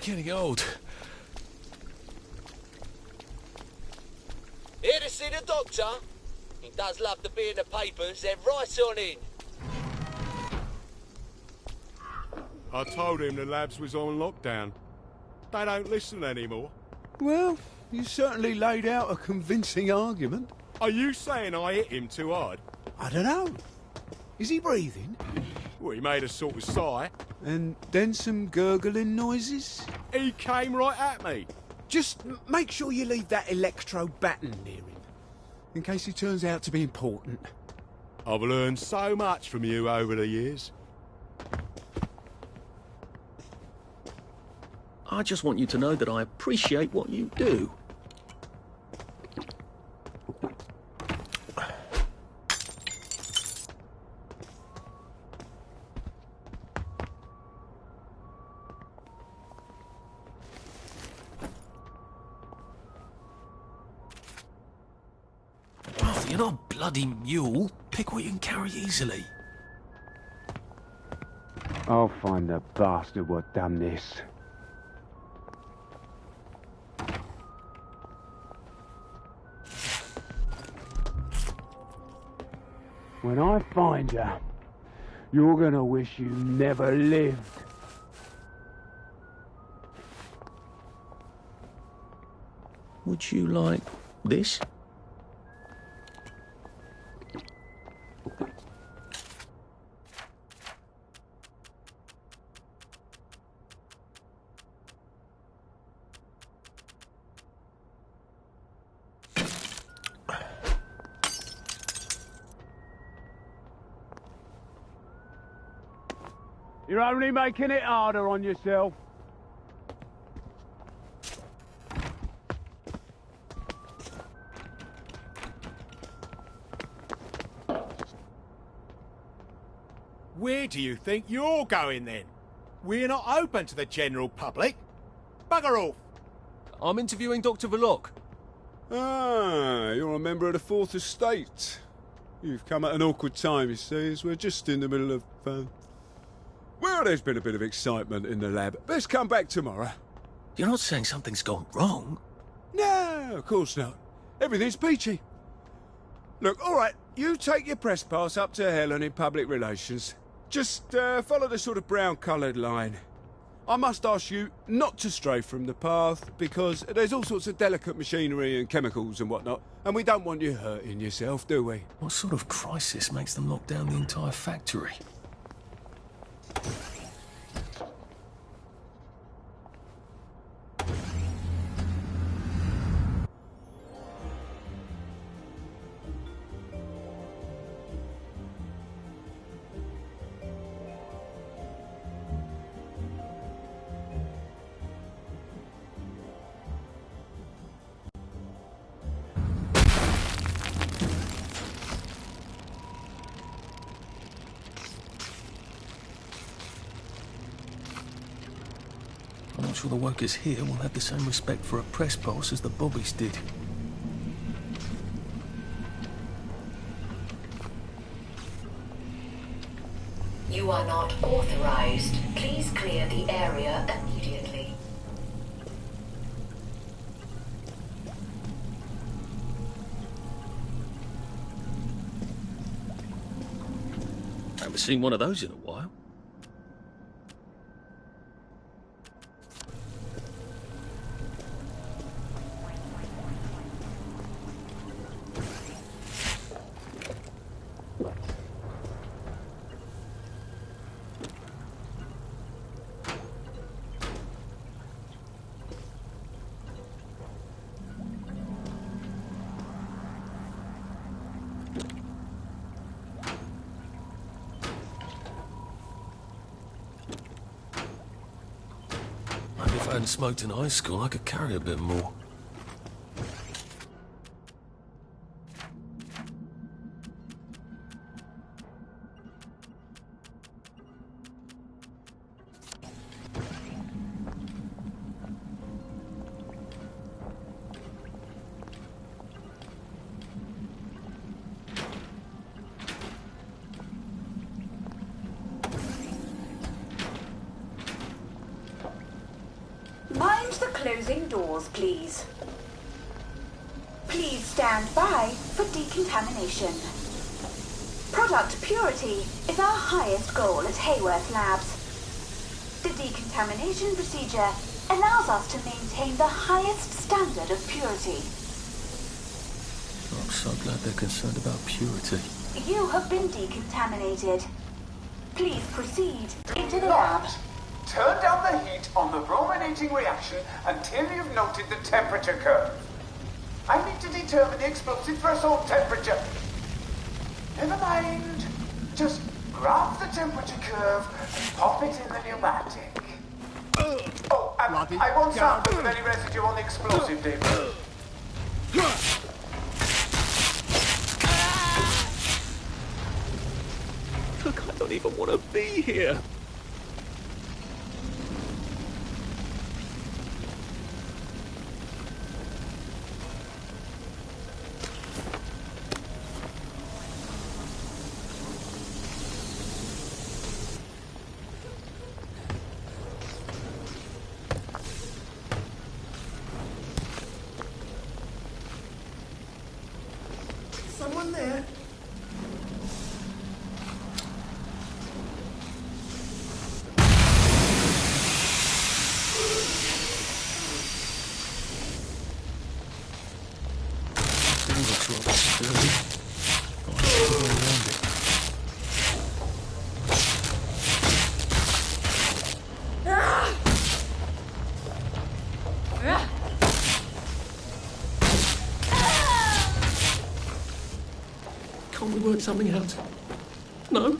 getting old. Here to see the doctor? He does love to be in the papers. They're right on in. I told him the labs was on lockdown. They don't listen anymore. Well, you certainly laid out a convincing argument. Are you saying I hit him too hard? I don't know. Is he breathing? Well, he made a sort of sigh. And then some gurgling noises? He came right at me. Just make sure you leave that electro baton near him, in case he turns out to be important. I've learned so much from you over the years. I just want you to know that I appreciate what you do. Arthur, you're not a bloody mule. Pick what you can carry easily. I'll find the bastard what done this. When I find you, you're gonna wish you never lived. Would you like this? You're only making it harder on yourself. Where do you think you're going then? We're not open to the general public. Bugger off. I'm interviewing Dr. Verloc. Ah, you're a member of the Fourth Estate. You've come at an awkward time, you see, as we're just in the middle of... Well, there's been a bit of excitement in the lab. Let's come back tomorrow. You're not saying something's gone wrong? No, of course not. Everything's peachy. Look, all right, you take your press pass up to Helen in public relations. Just follow the sort of brown-coloured line. I must ask you not to stray from the path, because there's all sorts of delicate machinery and chemicals and whatnot, and we don't want you hurting yourself, do we? What sort of crisis makes them lock down the entire factory? I'm not sure the workers here will have the same respect for a press pass as the Bobbies did. You are not authorized. Please clear the area immediately. I haven't seen one of those in a while. If I hadn't smoked in high school, I could carry a bit more. Closing doors, please. Please stand by for decontamination. Product purity is our highest goal at Hayworth Labs. The decontamination procedure allows us to maintain the highest standard of purity. I'm so glad they're concerned about purity. You have been decontaminated. Please proceed into the lab. Turn down the heat on the brominating reaction until you've noted the temperature curve. I need to determine the explosive threshold temperature. Never mind. Just grab the temperature curve and pop it in the pneumatic. Oh, I won't sample with any residue on the explosive, David. Look, I don't even want to be here. Someone there? Can't we work something out? No?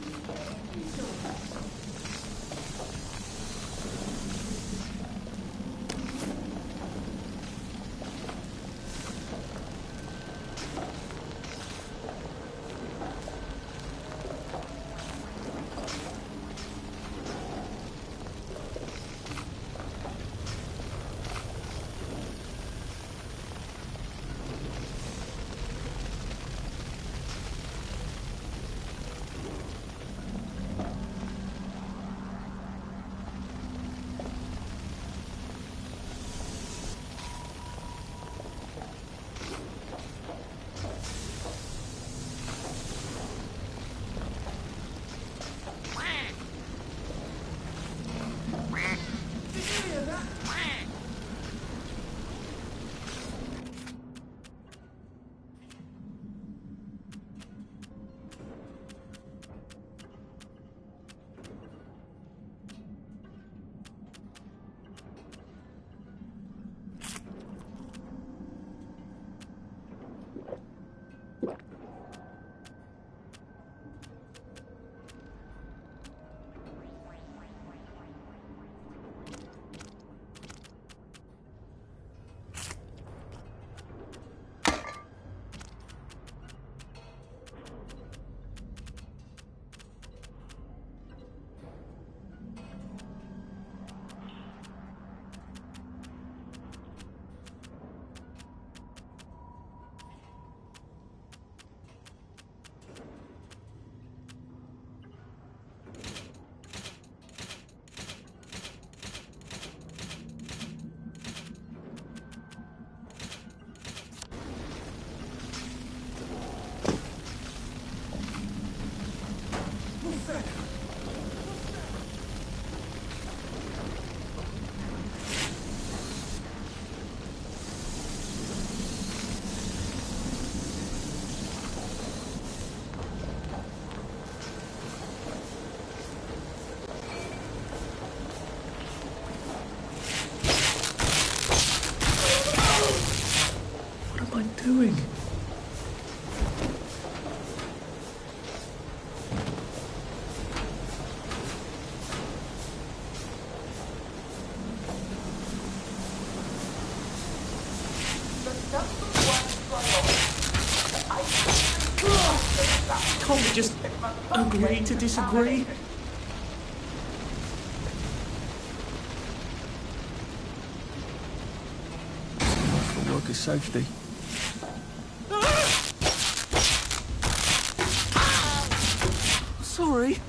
Doing? Can't we just agree to disagree? For worker safety. Sorry.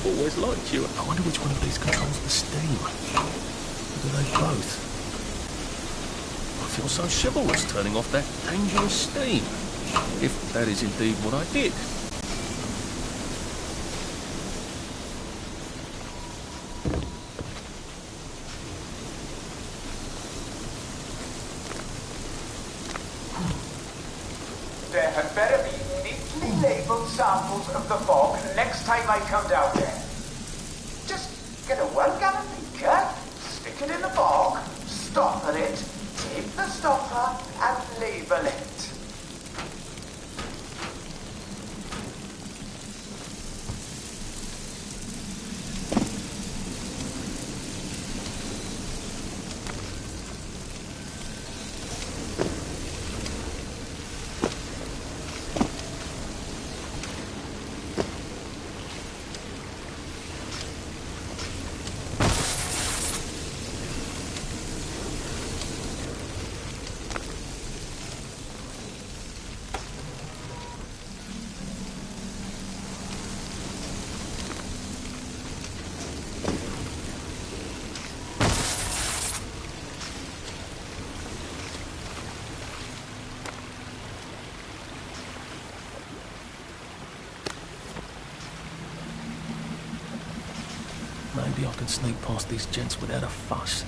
I've always liked you. I wonder which one of these controls the steam. Or do they both? I feel so chivalrous turning off that dangerous steam. If that is indeed what I did. There had better be neatly labelled samples of the fog next time I come down there. Just get a 1 gallon beaker, stick it in the fog, stopper it, take the stopper and label it. Maybe I can sneak past these gents without a fuss.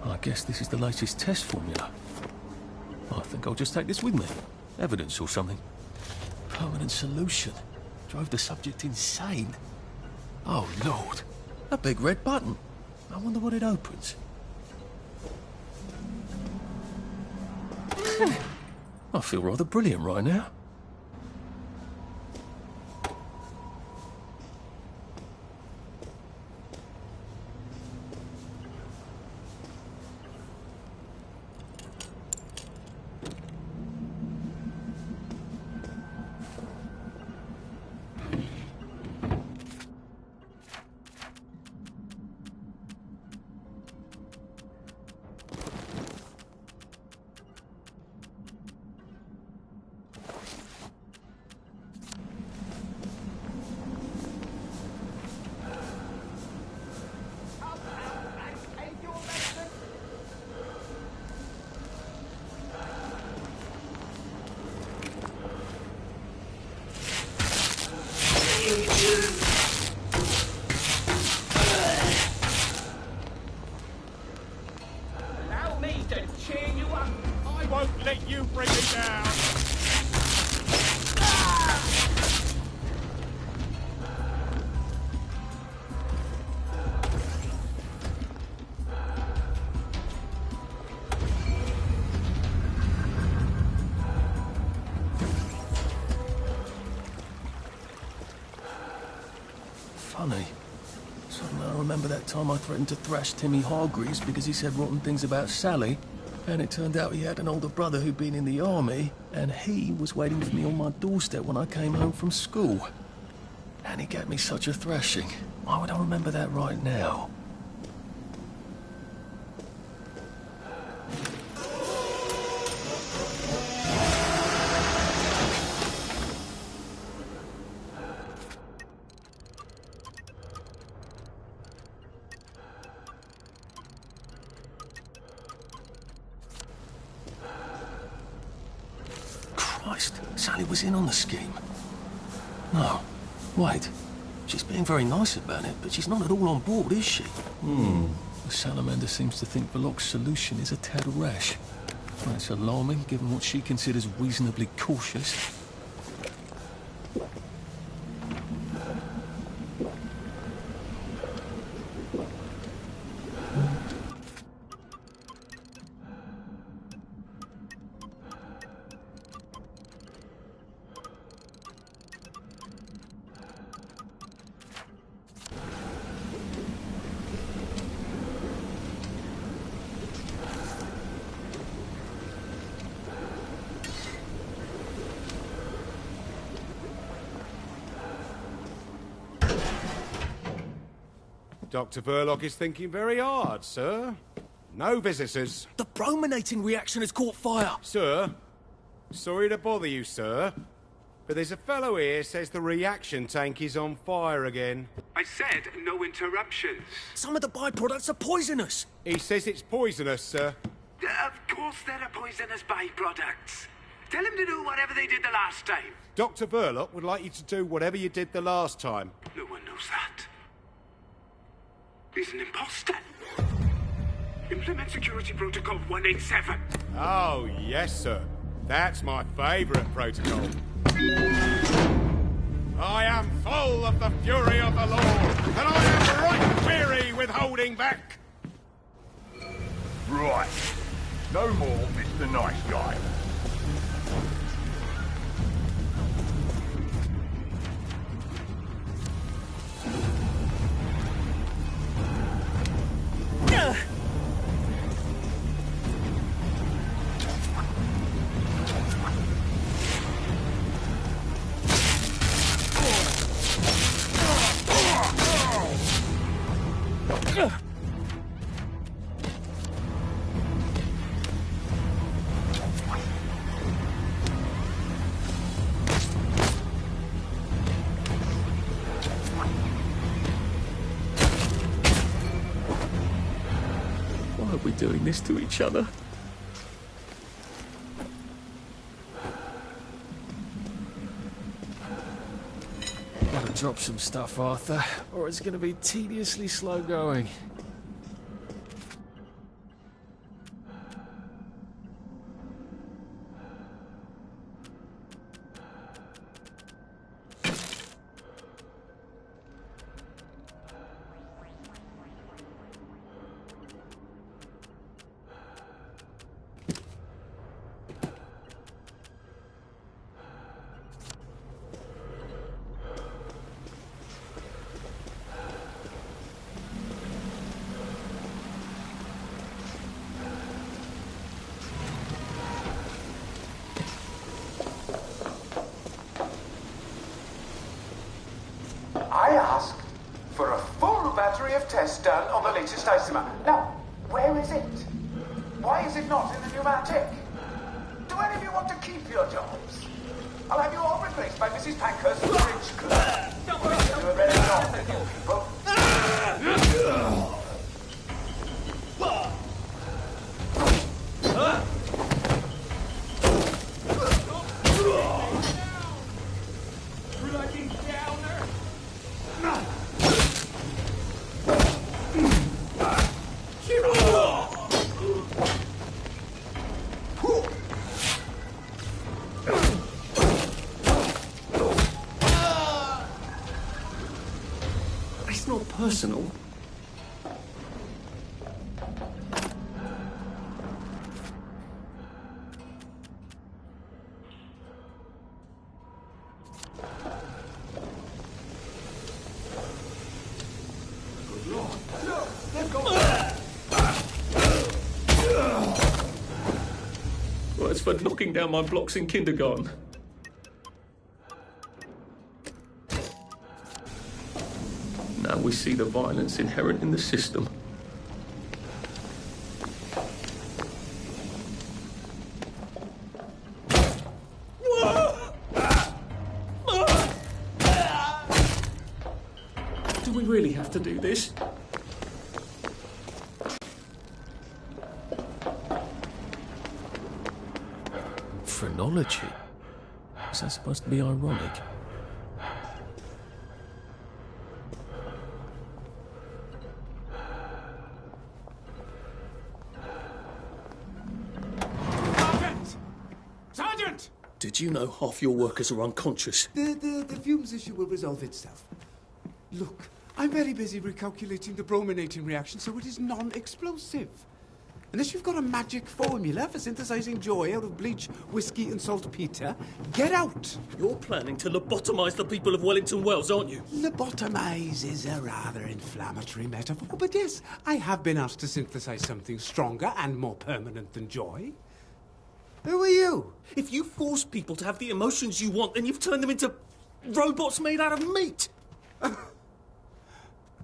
I guess this is the latest test formula. I think I'll just take this with me. Evidence or something. Permanent solution. Drove the subject insane. Oh, Lord. A big red button. I wonder what it opens. I feel rather brilliant right now. Allow me to cheer you up. I won't let you bring me down. Funny. Suddenly I remember that time I threatened to thrash Timmy Hargreaves because he said rotten things about Sally, and it turned out he had an older brother who'd been in the army, and he was waiting for me on my doorstep when I came home from school. And he gave me such a thrashing. Why would I remember that right now? Christ, Sally was in on the scheme. No, wait. She's being very nice about it, but she's not at all on board, is she? The salamander seems to think Belloq's solution is a tad rash. That's alarming, given what she considers reasonably cautious. Dr. Verloc is thinking very hard, sir. No visitors. The brominating reaction has caught fire. Sir, sorry to bother you, sir, but there's a fellow here says the reaction tank is on fire again. I said no interruptions. Some of the byproducts are poisonous. He says it's poisonous, sir. Of course there are poisonous byproducts. Tell him to do whatever they did the last time. Dr. Verloc would like you to do whatever you did the last time. No one knows that. He's an imposter. Implement Security Protocol 187. Oh, yes, sir. That's my favourite protocol. I am full of the fury of the Lord, and I am right weary with holding back. Right. No more Mr. Nice Guy. Why are we doing this to each other? Gotta drop some stuff, Arthur, or it's gonna be tediously slow going. I asked for a full battery of tests done on the latest isomer. Now, where is it? Why is it not in the pneumatic? Do any of you want to keep your jobs? I'll have you all replaced by Mrs. Pankhurst's bridge crew. Do a better job than you people. It's not personal. Well, it's for knocking down my blocks in kindergarten. Now we see the violence inherent in the system. Do we really have to do this? Phrenology? Is that supposed to be ironic? Sergeant! Did you know half your workers are unconscious? The fumes issue will resolve itself. Look, I'm very busy recalculating the brominating reaction, so it is non-explosive. Unless you've got a magic formula for synthesizing joy out of bleach, whiskey, and saltpeter, get out! You're planning to lobotomize the people of Wellington Wells, aren't you? Lobotomize is a rather inflammatory metaphor, but yes, I have been asked to synthesize something stronger and more permanent than joy. Who are you? If you force people to have the emotions you want, then you've turned them into robots made out of meat.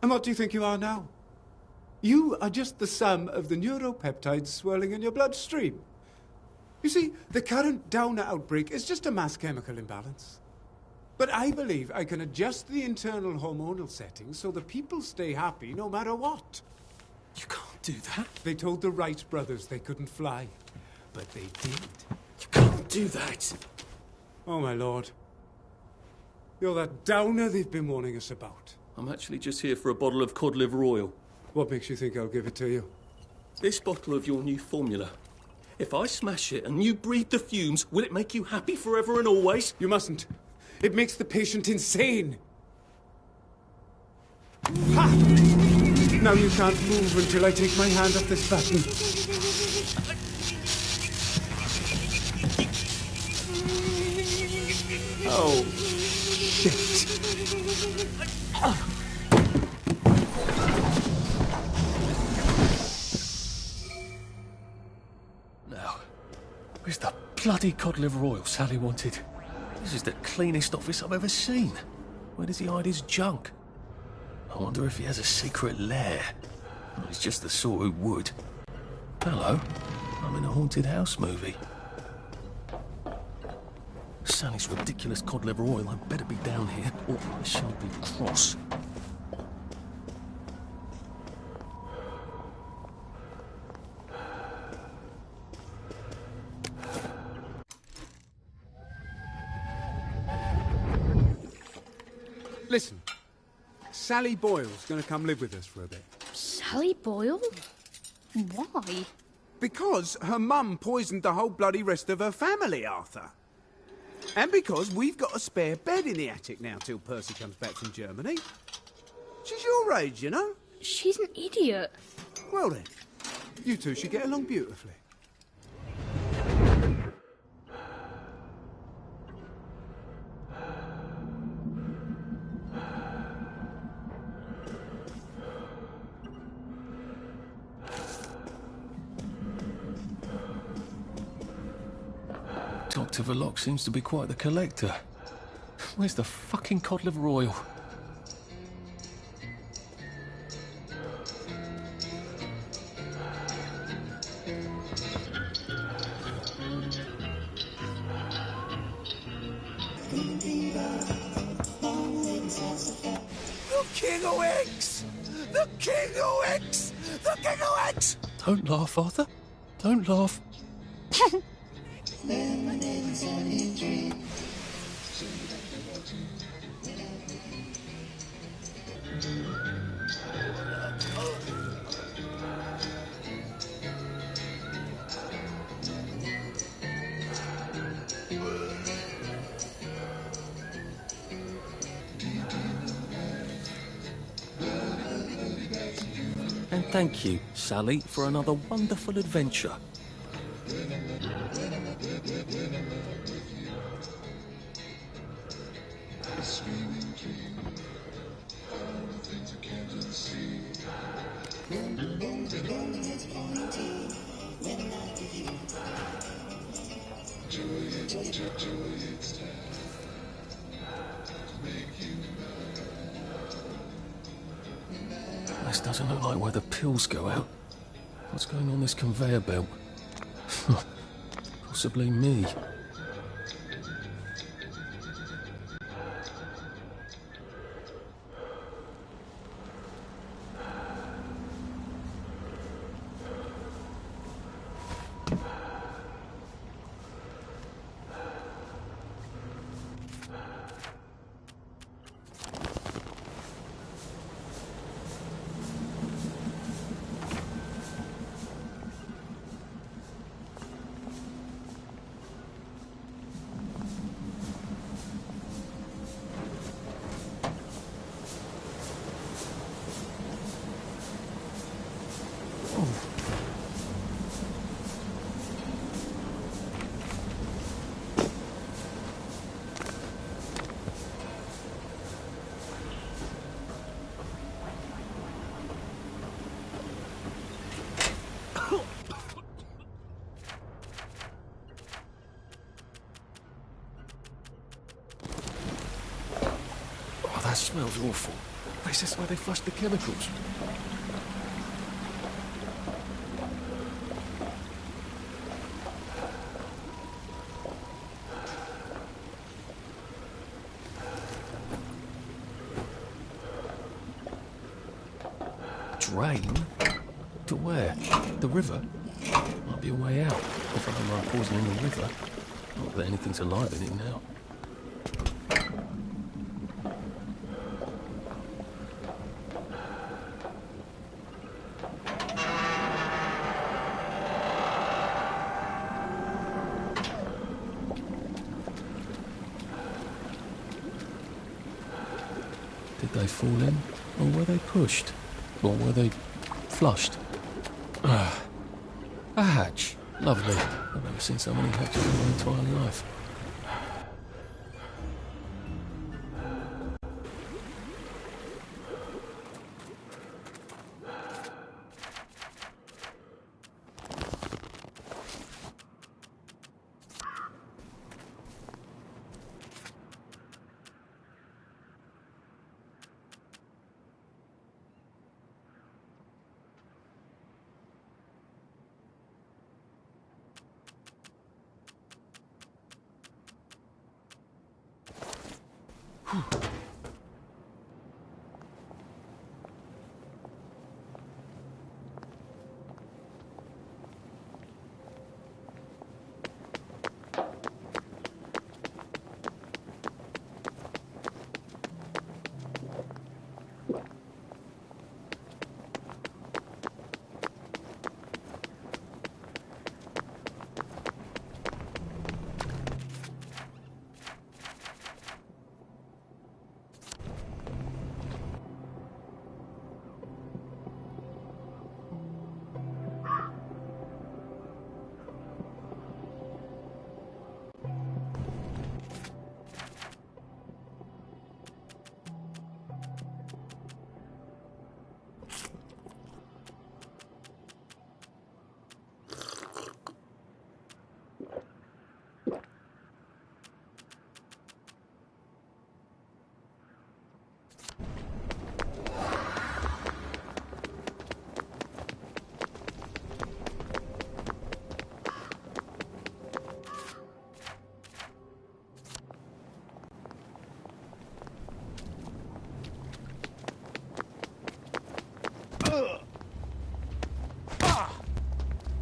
And what do you think you are now? You are just the sum of the neuropeptides swirling in your bloodstream. You see, the current Downer outbreak is just a mass chemical imbalance. But I believe I can adjust the internal hormonal settings so the people stay happy no matter what. You can't do that. They told the Wright brothers they couldn't fly, but they did. You can't do that. Oh, my lord. You're that Downer they've been warning us about. I'm actually just here for a bottle of cod liver oil. What makes you think I'll give it to you? This bottle of your new formula. If I smash it and you breathe the fumes, will it make you happy forever and always? You mustn't. It makes the patient insane. Ha! Now you can't move until I take my hand off this button. Oh, shit. Now, where's the bloody cod liver oil Sally wanted? This is the cleanest office I've ever seen. Where does he hide his junk? I wonder if he has a secret lair. Well, he's just the sort who would. Hello, I'm in a haunted house movie. Sally's ridiculous cod liver oil. I'd better be down here, or I shall be cross. Listen, Sally Boyle's going to come live with us for a bit. Sally Boyle? Why? Because her mum poisoned the whole bloody rest of her family, Arthur. And because we've got a spare bed in the attic now till Percy comes back from Germany. She's your age, you know. She's an idiot. Well then, you two should get along beautifully. Dr. Verloc seems to be quite the collector. Where's the fucking cod liver oil? The King of X! The King of X! The King of X! Don't laugh, Arthur. Don't laugh. And thank you, Sally, for another wonderful adventure. This doesn't look like where the pills go out. What's going on this conveyor belt? Possibly me. That smells awful. suppose that's why they flushed the chemicals. Drain? To where? The river? Might be a way out, if I don't mind pausing in the river. Not that anything's alive in it now. Did they fall in? Or were they pushed? Or were they flushed? Ah, a hatch. Lovely. I've never seen so many hatches in my entire life.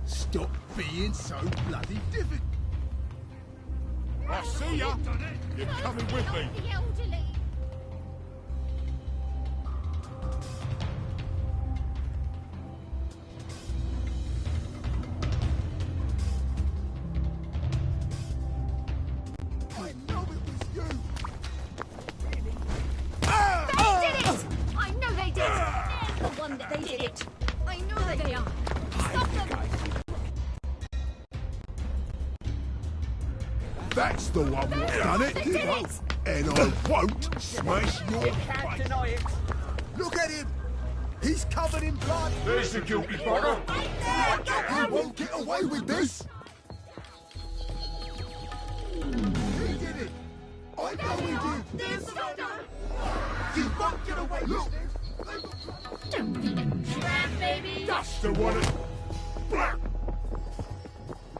Stop being so bloody difficult. I see ya. You're coming with me. I know it was you. They did it! I know they did! They're the one that they did it. I know they are. Stop them! That's the one who's done it. They did it! And I won't smash your Can't face. deny it. Look at him. He's covered in blood. There's the guilty bugger. He won't get away with this. He did it. I know he did. He won't get away with this. Don't be a trap, baby! That's the one. Black.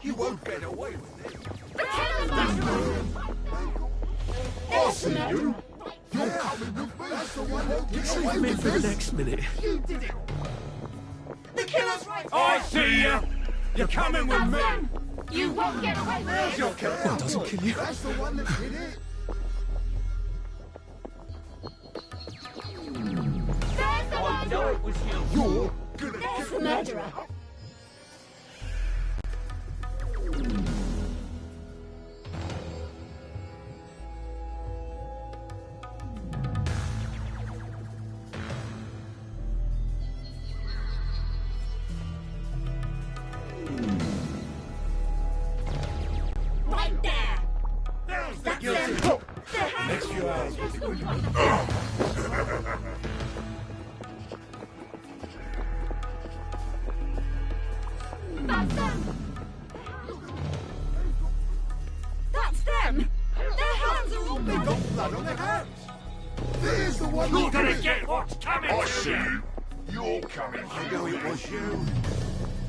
You won't get away with this. The killer's back! I'll see you. You're coming with me. That's the one who'll get away with For the this. next minute. You did it. The killer's right I see ya. You're coming with me. You won't get away with it! Your killer. What doesn't kill you? That's the one that did it. There's the I know it was you. You're gonna There's get the murderer! Right there! There's the That's guilty. them! Their hands! That's them! That's them! Their hands are all They got blood on their hands. There's the one. You're gonna get what's coming I to see you. you. You're coming. I know it was you.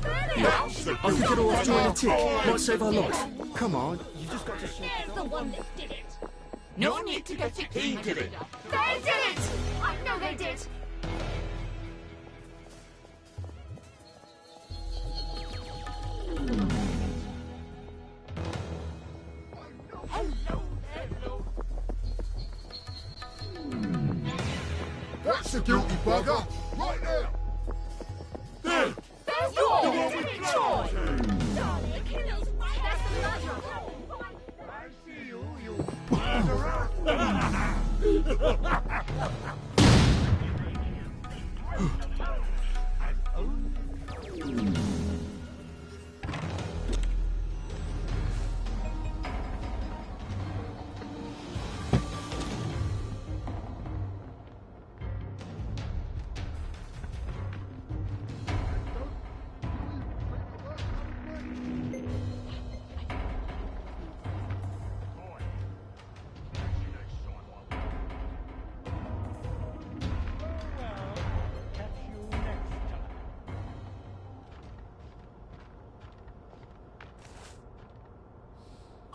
I think it'll off join a tick. Might save our life. Come on. There's the one that did it. No need to get it. He did it. They did it! I know they did. That's the guilty bugger. Right now. There. There's the one that did it, Troy! Darling, the killer's right. That's the murderer. I see you, you murderer.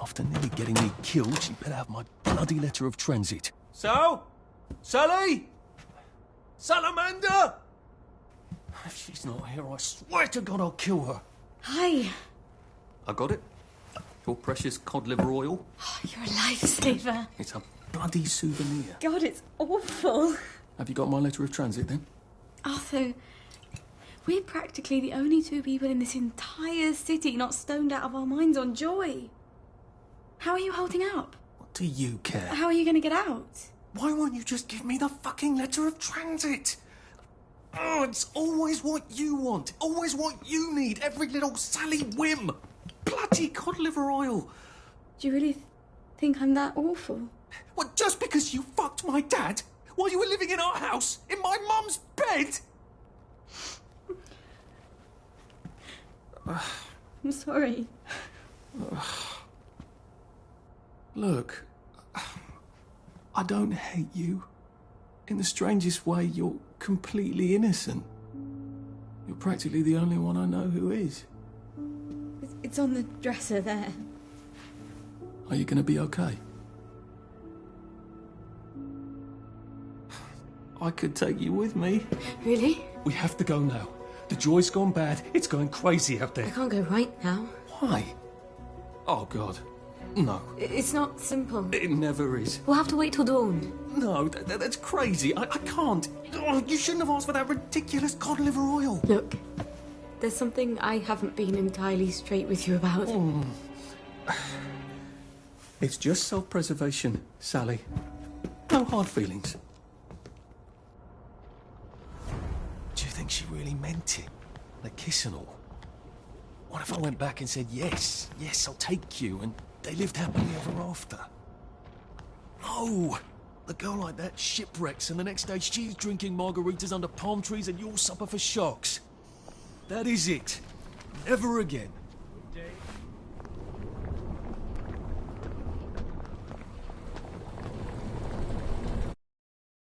After nearly getting me killed, she better have my bloody letter of transit. So? Sally? Salamander? If she's not here, I swear to God I'll kill her. Hi. I got it. Your precious cod liver oil. Oh, you're a lifesaver. It's a bloody souvenir. God, it's awful. Have you got my letter of transit then? Arthur, we're practically the only two people in this entire city not stoned out of our minds on joy. How are you holding up? What do you care? How are you going to get out? Why won't you just give me the fucking letter of transit? Oh, it's always what you want. Always what you need. Every little Sally whim. Bloody cod liver oil. Do you really think I'm that awful? What, just because you fucked my dad? While you were living in our house? In my mum's bed? I'm sorry. Look, I don't hate you. In the strangest way, you're completely innocent. You're practically the only one I know who is. It's on the dresser there. Are you going to be okay? I could take you with me. Really? We have to go now. The joy's gone bad. It's going crazy out I there. can't go right now. Why? Oh, God. No. It's not simple. It never is. We'll have to wait till dawn. No, that's crazy. I can't. Oh, you shouldn't have asked for that ridiculous cod liver oil. Look, there's something I haven't been entirely straight with you about. It's just self-preservation, Sally. No hard feelings. Do you think she really meant it? The kiss and all? What if I went back and said, yes, I'll take you, and they lived happily ever after? No! A girl like that shipwrecks, and the next day she's drinking margaritas under palm trees and you'll suffer for shocks. That is it. Never again.